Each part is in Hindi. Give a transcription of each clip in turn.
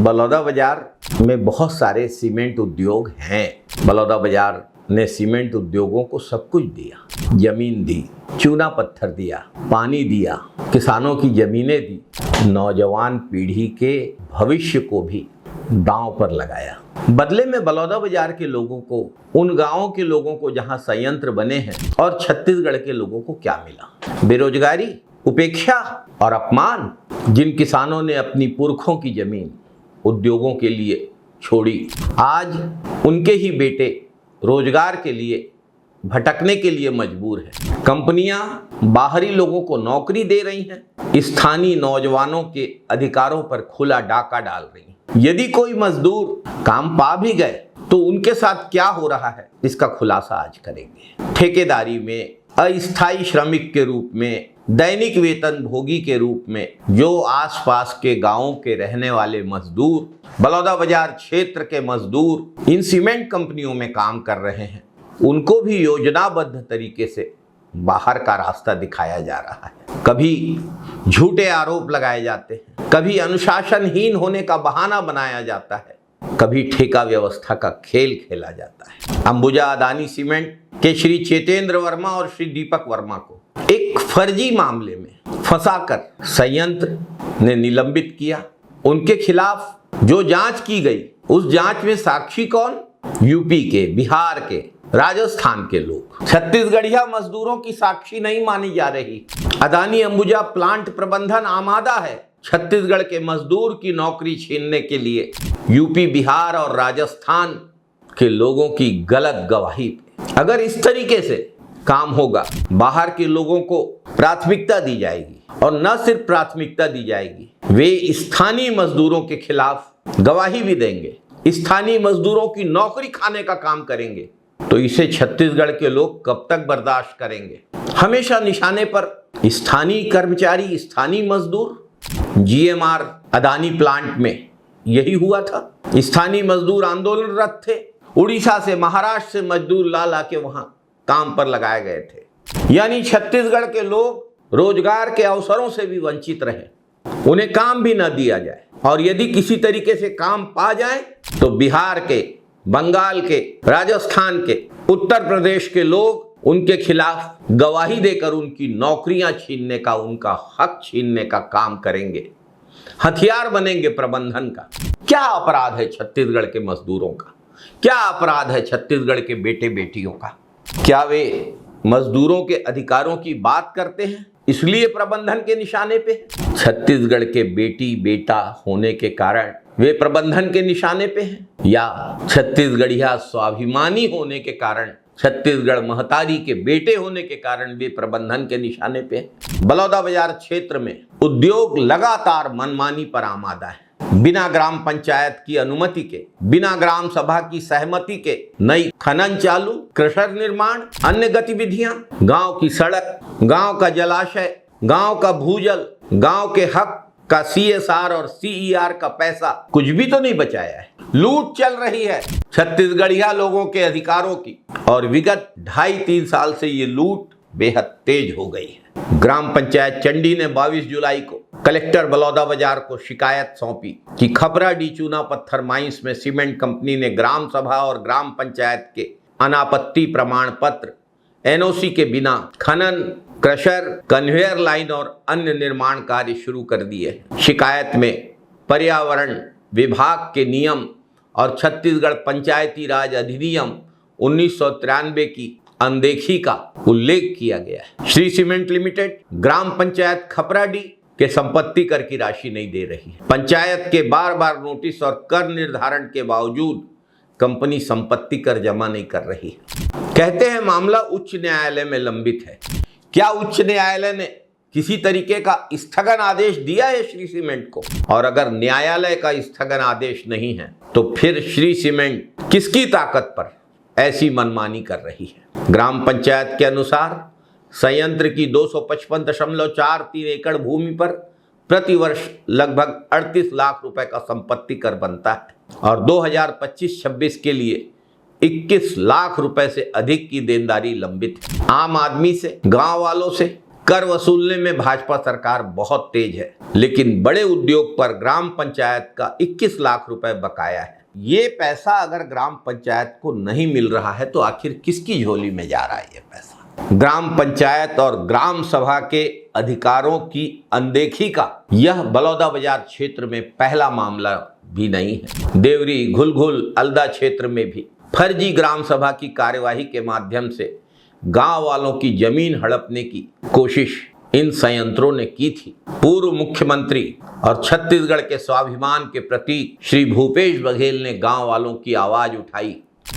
बलौदाबाजार में बहुत सारे सीमेंट उद्योग हैं। बलौदाबाजार ने सीमेंट उद्योगों को सब कुछ दिया, जमीन दी, चूना पत्थर दिया, पानी दिया, किसानों की जमीनें दी, नौजवान पीढ़ी के भविष्य को भी दांव पर लगाया। बदले में बलौदाबाजार के लोगों को, उन गांवों के लोगों को जहां संयंत्र बने हैं, और छत्तीसगढ़ के लोगों को क्या मिला? बेरोजगारी, उपेक्षा और अपमान। जिन किसानों ने अपनी पुरखों की जमीन उद्योगों के लिए छोड़ी, आज उनके ही बेटे रोजगार के लिए भटकने के लिए मजबूर हैं। कंपनियां बाहरी लोगों को नौकरी दे रही हैं, स्थानीय नौजवानों के अधिकारों पर खुला डाका डाल रही हैं। यदि कोई मजदूर काम पा भी गए तो उनके साथ क्या हो रहा है, इसका खुलासा आज करेंगे। ठेकेदारी में, अस्थायी श्रमिक के रूप में, दैनिक वेतन भोगी के रूप में जो आसपास के गांवों के रहने वाले मजदूर, बलौदाबाजार क्षेत्र के मजदूर इन सीमेंट कंपनियों में काम कर रहे हैं, उनको भी योजनाबद्ध तरीके से बाहर का रास्ता दिखाया जा रहा है। कभी झूठे आरोप लगाए जाते हैं, कभी अनुशासनहीन होने का बहाना बनाया जाता है, कभी ठेका व्यवस्था का खेल खेला जाता है। अंबुजा अदानी सीमेंट के श्री चेतेंद्र वर्मा और श्री दीपक वर्मा को एक फर्जी मामले में फंसाकर संयंत्र ने निलंबित किया। उनके खिलाफ जो जांच की गई, उस जांच में साक्षी कौन? यूपी के, बिहार के, राजस्थान के लोग। छत्तीसगढ़िया मजदूरों की साक्षी नहीं मानी जा रही। अदानी अंबुजा प्लांट प्रबंधन आमादा है छत्तीसगढ़ के मजदूर की नौकरी छीनने के लिए यूपी, बिहार और राजस्थान के लोगों की गलत गवाही पे। अगर इस तरीके से काम होगा, बाहर के लोगों को प्राथमिकता दी जाएगी, और न सिर्फ प्राथमिकता दी जाएगी, वे स्थानीय मजदूरों के खिलाफ गवाही भी देंगे, स्थानीय मजदूरों की नौकरी खाने का काम करेंगे, तो इसे छत्तीसगढ़ के लोग कब तक बर्दाश्त करेंगे? हमेशा निशाने पर स्थानीय कर्मचारी, स्थानीय मजदूर। जीएमआर अदानी प्लांट में यही हुआ था। स्थानीय मजदूर आंदोलनरत थे। उड़ीसा से, महाराष्ट्र से मजदूर ला ला के वहां काम पर लगाए गए थे। यानी छत्तीसगढ़ के लोग रोजगार के अवसरों से भी वंचित रहे, उन्हें काम भी न दिया जाए, और यदि किसी तरीके से काम पा जाए तो बिहार के, बंगाल के, राजस्थान के, उत्तर प्रदेश के लोग उनके खिलाफ गवाही देकर उनकी नौकरियां छीनने का, उनका हक छीनने का काम करेंगे, हथियार बनेंगे प्रबंधन का। क्या अपराध है छत्तीसगढ़ के मजदूरों का? क्या अपराध है छत्तीसगढ़ के बेटे बेटियों का? क्या वे मजदूरों के अधिकारों की बात करते हैं इसलिए प्रबंधन के निशाने पे? छत्तीसगढ़ के बेटी बेटा होने के कारण वे प्रबंधन के निशाने पे हैं, या छत्तीसगढ़िया स्वाभिमानी होने के कारण, छत्तीसगढ़ महतारी के बेटे होने के कारण वे प्रबंधन के निशाने पे हैं? बलौदाबाजार क्षेत्र में उद्योग लगातार मनमानी पर आमादा है। बिना ग्राम पंचायत की अनुमति के, बिना ग्राम सभा की सहमति के नई खनन चालू, क्रशर निर्माण, अन्य गतिविधियां, गांव की सड़क, गांव का जलाशय, गांव का भूजल, गांव के हक का CSR और CER का पैसा कुछ भी तो नहीं बचाया है। लूट चल रही है छत्तीसगढ़िया लोगों के अधिकारों की, और विगत 2.5-3 साल से ये लूट बेहद तेज हो गई है। ग्राम पंचायत चंडी ने 22 जुलाई को कलेक्टर बलौदाबाजार को शिकायत सौंपी कि खपराडीह चूना पत्थर माइंस में सीमेंट कंपनी ने ग्राम सभा और ग्राम पंचायत के अनापत्ति प्रमाण पत्र, NOC के बिना खनन, क्रशर, कन्वेयर लाइन और अन्य निर्माण कार्य शुरू कर दिए। शिकायत में पर्यावरण विभाग के नियम और छत्तीसगढ़ पंचायती राज अधिनियम 1993 की अनदेखी का उल्लेख किया गया है। श्री सीमेंट लिमिटेड ग्राम पंचायत खपराडीह के संपत्ति कर की राशि नहीं दे रही है। पंचायत के बार बार नोटिस और कर निर्धारण के बावजूद कंपनी संपत्ति कर जमा नहीं कर रही है। कहते हैं मामला उच्च न्यायालय में लंबित है। क्या उच्च न्यायालय ने किसी तरीके का स्थगन आदेश दिया है श्री सीमेंट को? और अगर न्यायालय का स्थगन आदेश नहीं है तो फिर श्री सीमेंट किसकी ताकत पर ऐसी मनमानी कर रही है? ग्राम पंचायत के अनुसार संयंत्र की 255.43 एकड़ भूमि पर प्रतिवर्ष लगभग 38 लाख रुपए का संपत्ति कर बनता है, और 2025-26 के लिए 21 लाख रुपए से अधिक की देनदारी लंबित है। आम आदमी से, गांव वालों से कर वसूलने में भाजपा सरकार बहुत तेज है, लेकिन बड़े उद्योग पर ग्राम पंचायत का 21 लाख रुपए बकाया है। ये पैसा अगर ग्राम पंचायत को नहीं मिल रहा है तो आखिर किसकी झोली में जा रहा है ये पैसा? ग्राम पंचायत और ग्राम सभा के अधिकारों की अनदेखी का यह बलौदाबाजार क्षेत्र में पहला मामला भी नहीं है। देवरी, घुलघुल, अलदा क्षेत्र में भी फर्जी ग्राम सभा की कार्यवाही के माध्यम से गांव वालों की जमीन हड़पने की कोशिश इन संयंत्रों ने की थी। पूर्व मुख्यमंत्री और छत्तीसगढ़ के स्वाभिमान के प्रतीक श्री भूपेश बघेल ने गांव वालों की आवाज उठाई,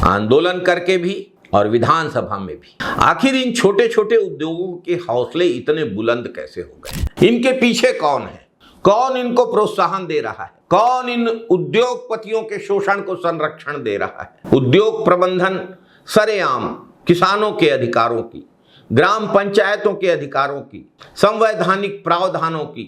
आंदोलन करके भी और विधानसभा में भी। आखिर इन छोटे छोटे उद्योगों के हौसले इतने बुलंद कैसे हो गए? इनके पीछे कौन है? कौन इनको प्रोत्साहन दे रहा है? कौन इन उद्योगपतियों के शोषण को संरक्षण दे रहा है? उद्योग प्रबंधन सरेआम किसानों के अधिकारों की, ग्राम पंचायतों के अधिकारों की, संवैधानिक प्रावधानों की,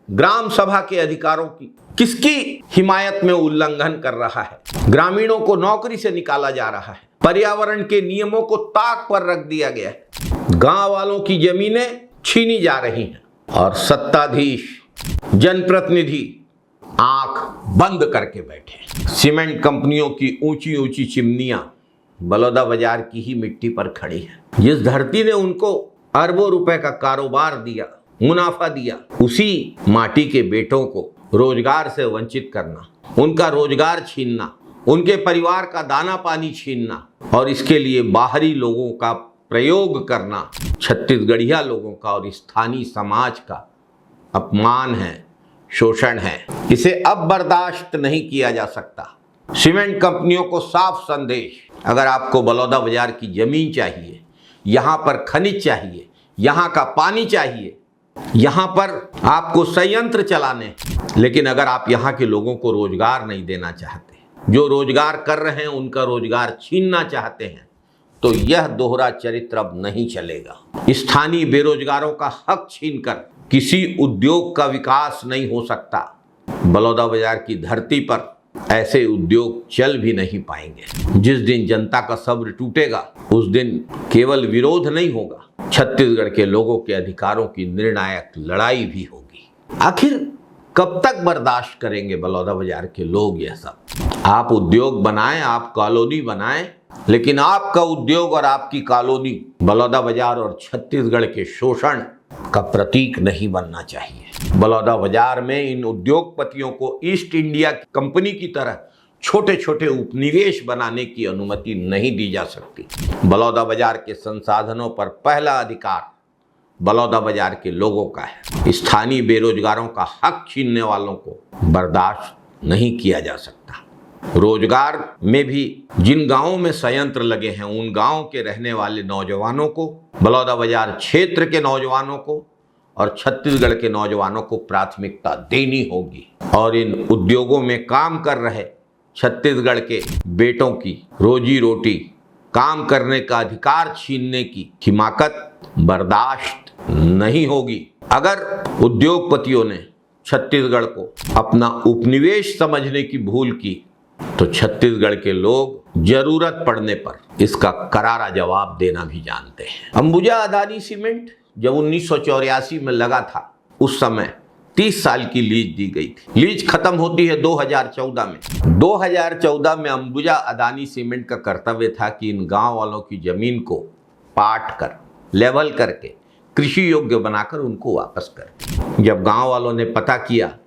ग्राम सभा के अधिकारों की किसकी हिमायत में उल्लंघन कर रहा है? ग्रामीणों को नौकरी से निकाला जा रहा है, पर्यावरण के नियमों को ताक पर रख दिया गया है, गांव वालों की जमीनें छीनी जा रही हैं और सत्ताधीश जनप्रतिनिधि आंख बंद करके बैठे। सीमेंट कंपनियों की ऊंची ऊंची चिमनियां बलौदाबाजार की ही मिट्टी पर खड़ी है। जिस धरती ने उनको अरबों रुपए का कारोबार दिया, मुनाफा दिया, उसी माटी के बेटों को रोजगार से वंचित करना, उनका रोजगार छीनना, उनके परिवार का दाना पानी छीनना और इसके लिए बाहरी लोगों का प्रयोग करना छत्तीसगढ़िया लोगों का और स्थानीय समाज का अपमान है, शोषण है। इसे अब बर्दाश्त नहीं किया जा सकता। सीमेंट कंपनियों को साफ संदेश, अगर आपको बलौदाबाजार की जमीन चाहिए, यहाँ पर खनिज चाहिए, यहाँ का पानी चाहिए, यहाँ पर आपको संयंत्र चलाने, लेकिन अगर आप यहाँ के लोगों को रोजगार नहीं देना चाहते, जो रोजगार कर रहे हैं उनका रोजगार छीनना चाहते हैं, तो यह दोहरा चरित्र अब नहीं चलेगा। स्थानीय बेरोजगारों का हक छीनकर किसी उद्योग का विकास नहीं हो सकता। बलौदाबाजार की धरती पर ऐसे उद्योग चल भी नहीं पाएंगे। जिस दिन जनता का सब्र टूटेगा उस दिन केवल विरोध नहीं होगा, छत्तीसगढ़ के लोगों के अधिकारों की निर्णायक लड़ाई भी होगी। आखिर कब तक बर्दाश्त करेंगे बलौदाबाजार के लोग यह सब? आप उद्योग बनाएं, आप कॉलोनी बनाएं, लेकिन आपका उद्योग और आपकी कॉलोनी बलौदाबाजार और छत्तीसगढ़ के शोषण का प्रतीक नहीं बनना चाहिए। बलौदाबाजार में इन उद्योगपतियों को ईस्ट इंडिया कंपनी की तरह छोटे छोटे उपनिवेश बनाने की अनुमति नहीं दी जा सकती। बलौदाबाजार के संसाधनों पर पहला अधिकार बलौदाबाजार के लोगों का है। स्थानीय बेरोजगारों का हक छीनने वालों को बर्दाश्त नहीं किया जा सकता। रोजगार में भी जिन गांवों में संयंत्र लगे हैं उन गांवों के रहने वाले नौजवानों को, बलौदाबाजार क्षेत्र के नौजवानों को और छत्तीसगढ़ के नौजवानों को प्राथमिकता देनी होगी और इन उद्योगों में काम कर रहे छत्तीसगढ़ के बेटों की रोजी रोटी, काम करने का अधिकार छीनने की हिमाकत बर्दाश्त नहीं होगी। अगर उद्योगपतियों ने छत्तीसगढ़ को अपना उपनिवेश समझने की भूल की तो छत्तीसगढ़ के लोग जरूरत पड़ने पर इसका करारा जवाब देना भी जानते हैं। अंबुजा अदानी सीमेंट जब 1984 में लगा था उस समय 30 साल की लीज दी गई थी। लीज खत्म होती है 2014 में। 2014 में अंबुजा अदानी सीमेंट का कर्तव्य था कि इन गांव वालों की जमीन को पाट कर, लेवल करके, कृषि योग्य बनाकर उनको वापस कर। जब गांव वालों ने पता किया,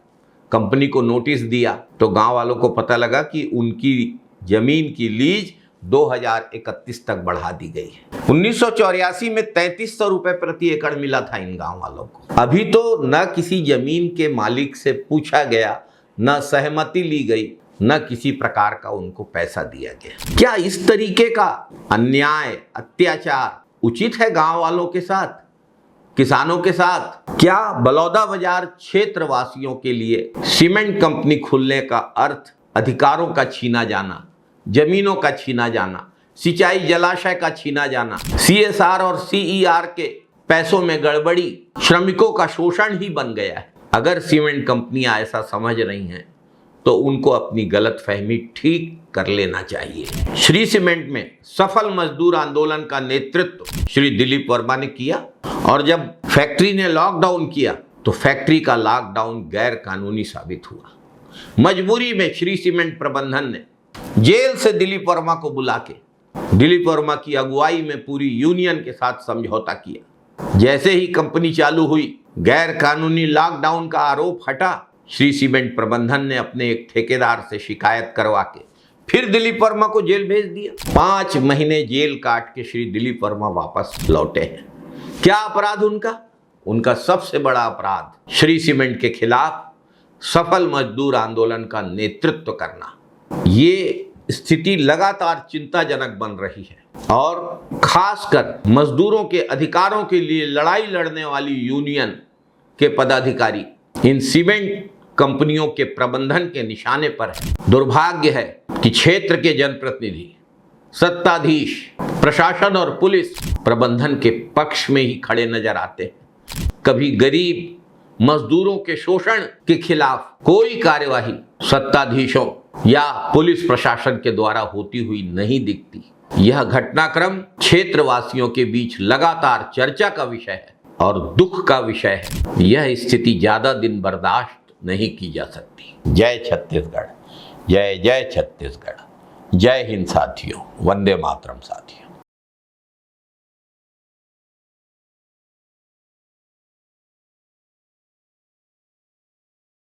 कंपनी को नोटिस दिया, तो गांव वालों को पता लगा कि उनकी जमीन की लीज 2031 तक बढ़ा दी गई है। 1984 में 3300 रुपए प्रति एकड़ मिला था इन गांव वालों को। अभी तो न किसी जमीन के मालिक से पूछा गया, न सहमति ली गई, न किसी प्रकार का उनको पैसा दिया गया। क्या इस तरीके का अन्याय, अत्याचार उचित है गांव वालों के साथ, किसानों के साथ? क्या बलौदाबाजार क्षेत्र वासियों के लिए सीमेंट कंपनी खुलने का अर्थ अधिकारों का छीना जाना, जमीनों का छीना जाना, सिंचाई जलाशय का छीना जाना, CSR और CER के पैसों में गड़बड़ी, श्रमिकों का शोषण ही बन गया है? अगर सीमेंट कंपनियां ऐसा समझ रही हैं तो उनको अपनी गलतफहमी ठीक कर लेना चाहिए। श्री सीमेंट में सफल मजदूर आंदोलन का नेतृत्व श्री दिलीप वर्मा ने किया और जब फैक्ट्री ने लॉकडाउन किया तो फैक्ट्री का लॉकडाउन गैर कानूनी साबित हुआ। मजबूरी में श्री सीमेंट प्रबंधन ने जेल से दिलीप वर्मा को बुला के दिलीप वर्मा की अगुवाई में पूरी यूनियन के साथ समझौता किया। जैसे ही कंपनी चालू हुई, गैर कानूनी लॉकडाउन का आरोप हटा, श्री सीमेंट प्रबंधन ने अपने एक ठेकेदार से शिकायत करवा के फिर दिलीप वर्मा को जेल भेज दिया। 5 महीने जेल काट के श्री दिलीप वर्मा वापस लौटे हैं। क्या अपराध उनका? उनका सबसे बड़ा अपराध श्री सीमेंट के खिलाफ सफल मजदूर आंदोलन का नेतृत्व करना। ये स्थिति लगातार चिंताजनक बन रही है और खासकर मजदूरों के अधिकारों के लिए लड़ाई लड़ने वाली यूनियन के पदाधिकारी इन सीमेंट कंपनियों के प्रबंधन के निशाने पर है। दुर्भाग्य है कि क्षेत्र के जनप्रतिनिधि, सत्ताधीश, प्रशासन और पुलिस प्रबंधन के पक्ष में ही खड़े नजर आते हैं। कभी गरीब मजदूरों के शोषण के खिलाफ कोई कार्यवाही सत्ताधीशों या पुलिस प्रशासन के द्वारा होती हुई नहीं दिखती। यह घटनाक्रम क्षेत्रवासियों के बीच लगातार चर्चा का विषय है और दुख का विषय है। यह स्थिति ज्यादा दिन बर्दाश्त नहीं की जा सकती। जय छत्तीसगढ़, जय जय छत्तीसगढ़, जय हिंद साथियों, वंदे मातरम साथियों।